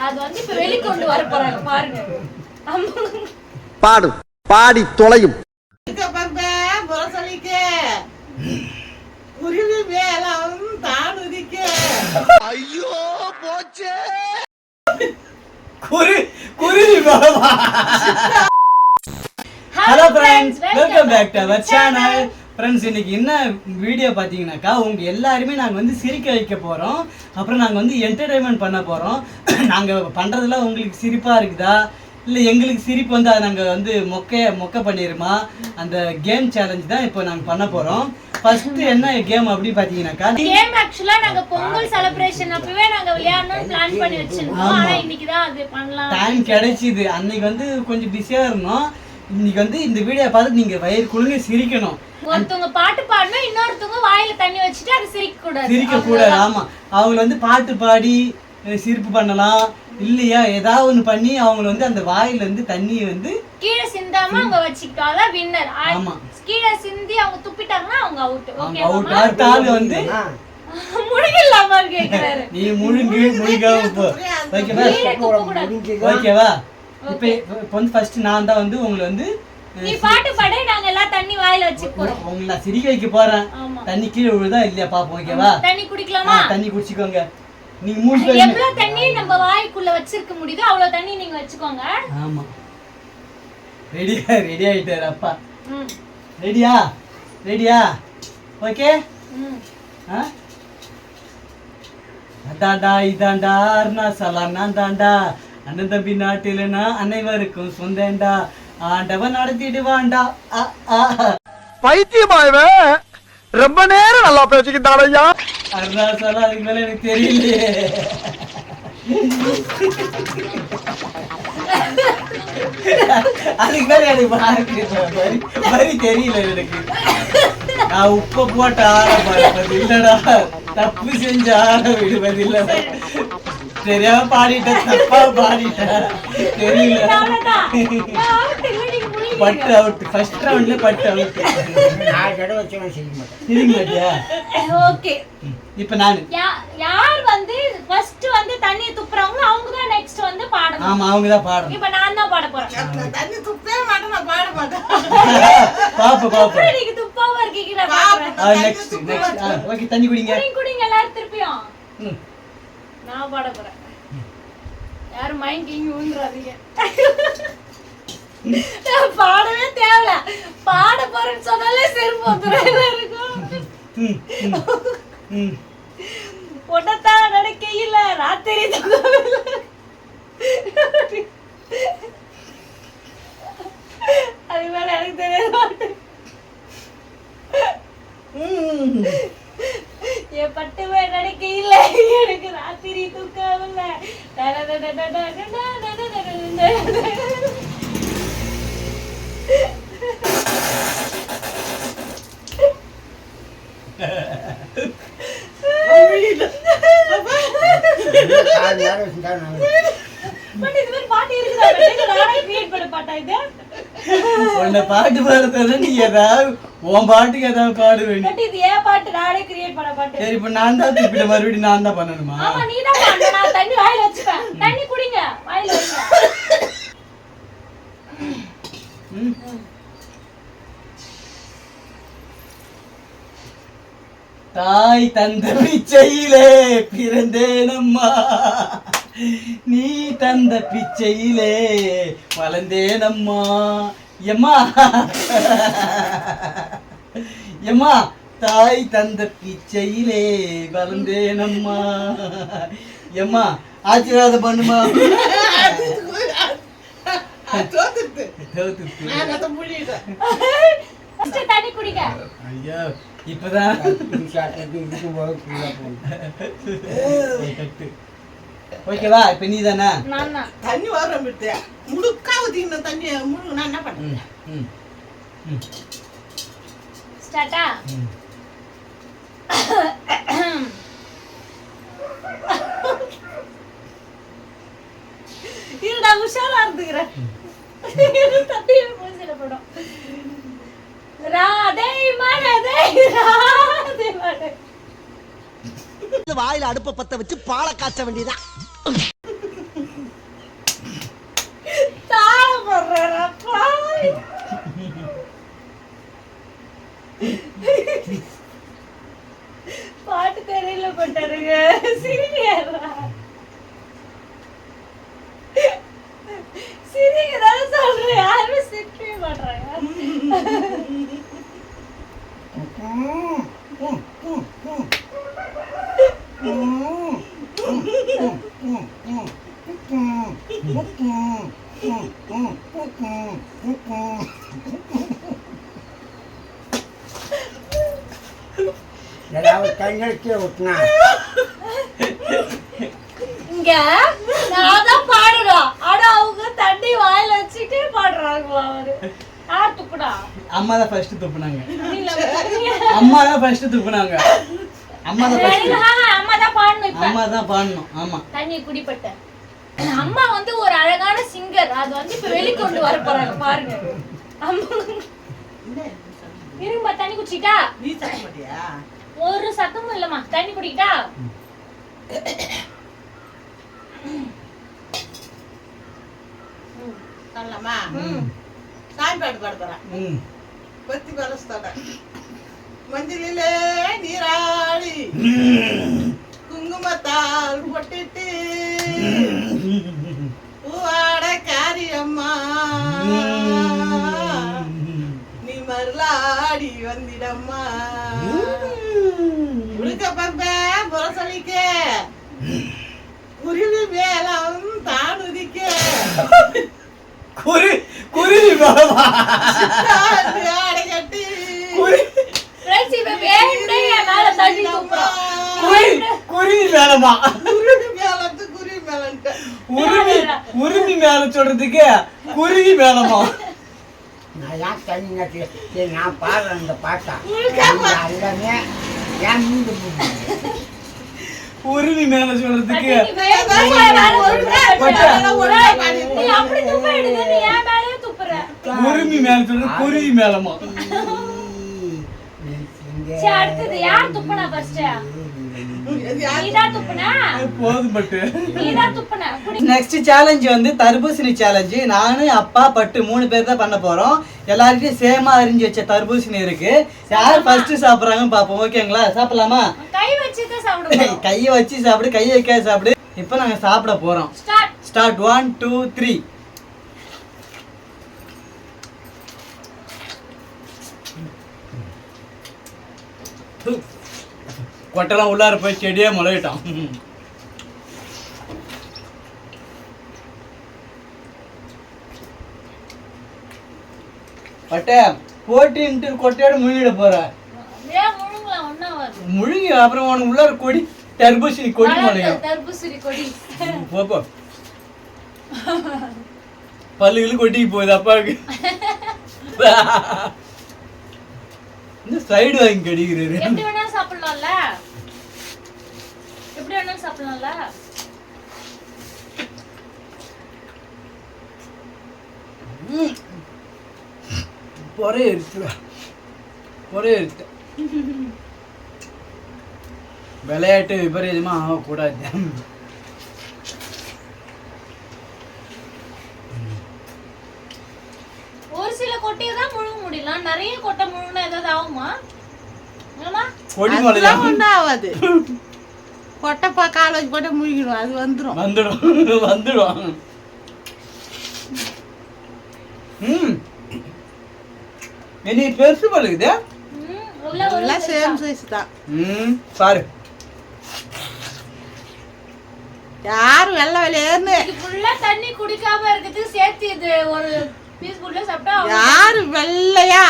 அது வந்து இப்ப வெளிக்கொண்டு வர போறாங்க பாருங்க. பாடு பாடி தொலையும் ஐயோ போச்சே hello friends, welcome back to our channel. Friends, இன்னைக்கு என்ன வீடியோ பார்த்தீங்கன்னாக்கா உங்க எல்லாருமே நாங்கள் வந்து சிரிக்க வைக்க போகிறோம். அப்புறம் நாங்கள் வந்து என்டர்டைன்மெண்ட் பண்ண போகிறோம். நாங்கள் பண்ணுறதுல உங்களுக்கு சிரிப்பாக இருக்குதா இல்லை எங்களுக்கு சிரிப்பு வந்து அதை நாங்கள் வந்து மொக்க பண்ணிடுமா, அந்த கேம் சேலஞ்ச் தான் இப்போ நாங்கள் பண்ண போகிறோம். ஃபர்ஸ்ட் என்ன கேம் அப்படி பார்த்தீங்கன்னாக்கா, கேம் ஆக்சுவலா நாங்க பொங்கல் செலிப்ரேஷன் அப்பவே நாங்க விளையாடணும்னு பிளான் பண்ணி வச்சிருந்தோம். ஆனா இன்னைக்கு தான் அது பண்ணலாம் டைம் கிடைச்சிது. அன்னைக்கு வந்து கொஞ்சம் பிஸியாக இருந்தோம். இன்னைக்கு வந்து இந்த வீடியோ பார்த்து நீங்கள் வயிறு குழுங்க சிரிக்கணும். ஒருத்தவங்க பாட்டு பாடணும், இன்னொருத்தவங்க வாயில தண்ணி வச்சுட்டு அது சிரிக்க கூடாது. ஆமா, அவங்க வந்து பாட்டு பாடி சிரிப்பு பண்ணலாம், இல்லையா ஏதாவது ஒண்ணு பண்ணி அவங்க வந்து அந்த வாயில இருந்து தண்ணியை வந்து கீழே சிந்தாம அவங்க வச்சுக்கிட்டோம். அதான் வின்னர். ஆமா, கீழே சிந்தி அவங்க துப்பிட்டாங்கன்னா அவங்க அவுட். Okay, out. அடுத்த ஆளு வந்து முழுங்கலாமா கேக்குறாரு. நீ முழுங்காம போ. ஓகேவா? இப்போ வந்து ஃபர்ஸ்ட் நான் தான் வந்து உங்களை வந்து நீ பாட்டு பாடு, நாங்க எல்லாம் தண்ணி வாயில வச்சு போறோம். உங்களை நான் சிரிக்க வைக்க போறேன். தண்ணி கீழே விழுதா இல்லையா பாப்போம். ஓகேவா? தண்ணி குடிக்கலாமா? தண்ணி குடிச்சுக்கோங்க. நீங்க மூணு எவ்வளவு தண்ணி நம்ம வாய்க்குள்ள வச்சிருக்க முடியுதோ அவ்வளவு தண்ணி நீங்க வச்சுக்கோங்க. ஆமா, ரெடி ஆயிட்டாரு அப்பா. ரெடியா? ஓகே. அதாண்டா இதாண்டா அருணாசலா நான் தாண்டா, அண்ணன் தம்பி நாட்டிலனா அனைவருக்கும் சொந்தேண்டா, ஆண்டவன் நடத்திடுவாண்டா. பைத்தியமாயவே ரொம்ப நேரம் நல்லா பேசிக்கிட்டான் ஐயா. அருணாசலா, அதுக்கு மேல எனக்கு தெரியலையே. அதுக்கு மேல எனக்கு வரி தெரியல எனக்கு. நான் உப்ப போட்ட ஆட பாடுறது இல்லடா, தப்பு செஞ்ச ஆட விடுவது இல்லடா. தெரியாம பாடிட்டேன், தப்பா பாடிட்டேன், தெரியல. பட்டு அவுட். ஃபர்ஸ்ட் ரவுண்ட்ல பட்டு அவுட். சிரிக்க மாட்டியா? ஓகே, இப்போ நான் யார் வந்து ஃபர்ஸ்ட் வந்து தண்ணி துப்புறாங்களோ அவங்க தான் நெக்ஸ்ட் வந்து பாடணும். ஆமா, அவங்க தான் பாடணும். இப்போ நான் தான் பாட போறேன். தண்ணி துப்பவே மாட்டேன், நான் பாட மாட்டேன். பாப்பா நீங்க துப்பாம இருக்கீங்க, நான் பாடுறேன். நெக்ஸ்ட் ஓகே, தண்ணி குடிங்க. குடிங்க எல்லாரும் திருப்பியும். நான் பாட போறேன். யாரும் மைண்ட் கிங் ஊன்றாதீங்க. பாடவே தேவையில்ல, பாட போறேன்னு சொன்னாலே செருப்பு வந்துடும் இருக்கும். பொட்டத்தா நடக்கையில ராத்திரி அது மேல எனக்கு தெரியாது. என் பட்டுவே நடக்கையில எனக்கு ராத்திரி தூக்கவில்ல. பாட்டு பாடுறத நீ ஏதாவது உன் பாட்டுக்கு ஏதாவது பாடு வேணும். இது ஏன் பாட்டு? நானே கிரியேட் பண்ண பாட்டு. சரி, இப்ப நான் தான் திருப்பிட மறுபடியும் நான் தான் பண்ணணுமா? ஆமா, நீ தான் பண்ணு. நான் தண்ணி வாயில வச்சுப்பேன். தண்ணி குடிங்க, வாயில வைங்க. தாய் தந்த பிச்சையிலே பிறந்தேனம்மா, நீ தந்த பிச்சையிலே வளர்ந்தேனம்மா. எம்மா எம்மா, தாய் தந்த பிச்சையிலே வளர்ந்தேனம்மா. எம்மா, ஆசீர்வாதம் பண்ணுமா. தண்ணி குடிங்க. ஐயா, இப்பதான் ஓகேவா? இப்ப நீ தானே தண்ணி வர முழுக்கா ஊத்திக்கணும். தண்ணி முழு நான் என்ன பண்ணேன்? ஸ்டார்ட்டா? இல்லடா, உஷாரா இருந்துக்கிறேன். தண்ணி மூஞ்சில படும். ராதே மனதே ராதே மனதே. வாயில அடுப்ப பத்த வச்சு பாலை காய்ச்ச வேண்டியதான். சிரிக்கதான சொல்றேன், யாருமே சிரிக்கவே மாட்றாங்க. ஏதாவது தங்கச்சி விட்டுனா இங்க நான் தான் பாடுறோம், ஆனா அவங்க தண்ணி வாயில வச்சுட்டே பாடுறாங்களா? அவரு யார் துப்புடா? அம்மா தான் ஃபர்ஸ்ட் துப்புனாங்க. அம்மா தான் ஃபர்ஸ்ட் துப்புனாங்க. அம்மா தான் ஃபர்ஸ்ட். அம்மா தான் பாடணும். இப்ப அம்மா தான் பாடணும். ஆமா, தண்ணி குடிப்பட்ட அம்மா வந்து ஒரு அழகான சிங்கர், அது வந்து இப்ப வெளிக்கொண்டு வர போறாங்க பாருங்க. அம்மா இருமா, தண்ணி குடிச்சிட்டா? நீ சாப்பிட மாட்டியா? ஒரு சத்தமும் இல்லம்மா, தண்ணி குடிக்கிட்டா? சொல்லலாமா? சாமி பாட்டு பாட போறேன். பத்தி பரஸ்தோட மஞ்சளிலே நீராடி குங்குமத்தால் பொட்டிட்டு பூவாட காரியம்மா நீ மருளாடி வந்திடம்மா உடுக்க பம்ப புறசலிக்க குருவி மேலம் தானுதிக்க குருவி மேலமா ஆடை கட்டி ஃப்ரெண்ட்ஸ் இப்ப வேண்டே மேல தண்ணி துப்புறோம். குருவி மேலமா? குருவி மேலத்து குருவி மேலன்ட்டு உருவி மேல சொல்றதுக்கு குருவி மேலமா? நான் ஏன் தண்ணி நட்டு சரி நான் பாடுறேன் இந்த பாட்டா எல்லாமே ஏன் மீண்டு உருவி மேல சொல்றதுக்கு நீ அப்படி துப்ப எடுத்து நீ ஏன் மேலயே துப்புற? உருவி மேல சொல்றது குருவி மேலமா? சரி, அடுத்தது யார் துப்புனா? ஃபர்ஸ்ட் நீதான் துப்புனா? போதும் பட்டு. நீதான் துப்புனா? நெக்ஸ்ட் சேலஞ்ச் வந்து தர்பூசணி சேலஞ்சு. நானு அப்பா பட்டு 3 பேர் தான் பண்ண போறோம். எல்லார்கிட்டயும் சேமா அரிஞ்சு வச்ச தர்பூசணி இருக்கு. யார் ஃபர்ஸ்ட் சாப்பிடுறாங்கன்னு பாப்போம். ஓகேங்களா? சாப்பிடலாமா? கை வச்சுதான் சாப்பிடுவோம். கையை வச்சு சாப்பிடு, கையை வைக்காத சாப்பிடு. இப்போ நாங்க சாப்பிட போறோம். ஸ்டார்ட் 1 2 3. கொட்டெல்லாம் உள்ளார போய் செடியே முளையிட்டான். பட்டே போட்டின்ட்டு கொட்டையோட முழுகிட போற. ஏன் முழுங்கலாம்? ஒண்ணா வரும். முழுகி அப்புறம் உனக்கு உள்ளார கொடி தர்பூசணி கொடி முளையும். தர்பூசணி கொடி. போப்போ பல்லுகளும் கொட்டிக்கு போகுது அப்பாவுக்கு. இந்த சைடு வாங்கி கடிக்கிறாரு. எப்படி வேணாலும் சாப்பிடலாம்ல? எப்படி வேணாலும் சாப்பிடலாம்ல? பொறை எடுத்து விளையாட்டு விபரீதமா ஆகக்கூடாது. ஒரு சில கொட்டையை தான் முழுங்க முடியலாம், நிறைய கொட்டை முழுங்கினா ஏதாவது ஆகுமா? கொடி முளையும். ஒன்றும் ஆகாது. கொட்டைப்பா கால வச்சு போட்டு முழுகிடும், அது வந்துடும். வந்துடும். நீ பெருசு பழுகுது. எல்லாம் சேம் சைஸ் தான். பாரு யாரு வெள்ளை வெளியேன்னு ஃபுல்லா தண்ணி குடிக்காம இருக்குது சேர்த்து இது ஒரு பீஸ் ஃபுல்லா சாப்பிட்டா யாரு வெள்ளையா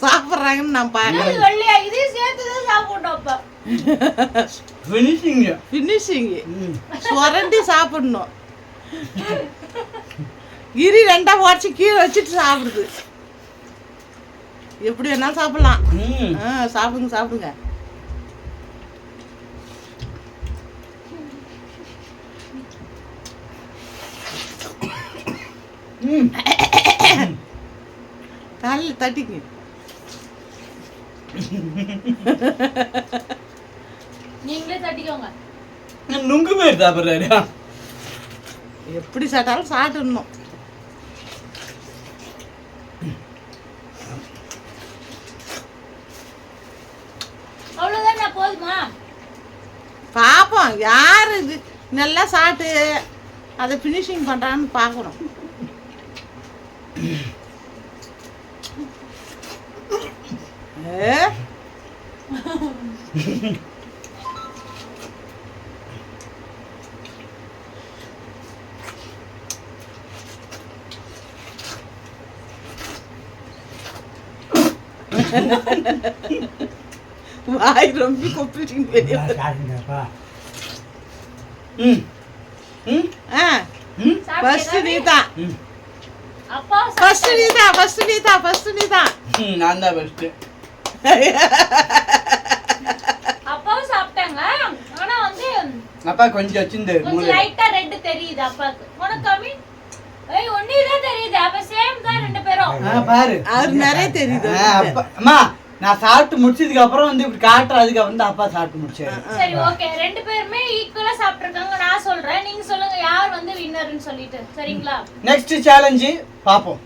சாப்பிடுறாங்கன்னு நான் பாக்கிறேன். வெள்ளையா இதையும் சேர்த்து தான் சாப்பிட்டோம். அப்ப ஃபினிஷிங் சுரண்டி சாப்பிடணும். கிரி 2ஆ உடச்சி கீழே வச்சுட்டு சாப்பிடுது. எப்படி வேணாலும் சாப்பிடலாம். சாப்பிடுங்க சாப்பிடுங்க. காலில் தட்டிக்கு. நீங்களே தட்டிக்கோங்க. நுங்கு பேர் சாப்பிடுறாரு. எப்படி சாப்பிட்டாலும் சாப்பிடணும். அவ்வளவுதான். போதுமா? யார் இது நல்லா சாப்பிட்டு அதை ஃபினிஷிங் பண்ணுறான்னு பார்க்கணும். வாய் ரொம்ப கொப்பிட்டீங்க வெளியே. சாப்பிடுங்கப்பா. ம் ம் ஃபர்ஸ்ட் நீதான், அப்பா ஃபர்ஸ்ட் நீதான், ஃபர்ஸ்ட் நீதான், ஃபர்ஸ்ட் நீதான். நான் தான் பெஸ்ட். அப்பாவும் சாப்பிட்டாங்க. ஆனா வந்து அப்பா கொஞ்சம் வச்சிருந்து கொஞ்சம் லைட்டா ரெட் தெரியுது அப்பாக்கு. உனக்கு கம்மி ஏய் ஒண்ணுதான் தெரியுது. அப்ப சேம் தான் ரெண்டு பேரும். பாரு அது நிறைய தெரியுது. அப்பா அம்மா நான் சாப்பிட்டு முடிச்சதுக்கு அப்புறம் வந்து இப்படி காட்டுறதுக்கு அப்புறம் தான் அப்பா சாப்பிட்டு முடிச்சாரு. சரி ஓகே, ரெண்டு பேருமே ஈக்குவலா சாப்பிட்டுருக்காங்க. நான் சொல்றேன், நீங்க சொல்லுங்க யார் வந்து வின்னர்னு சொல்லிட்டு. சரிங்களா? நெக்ஸ்ட் சேலஞ்சு பாப்போம்.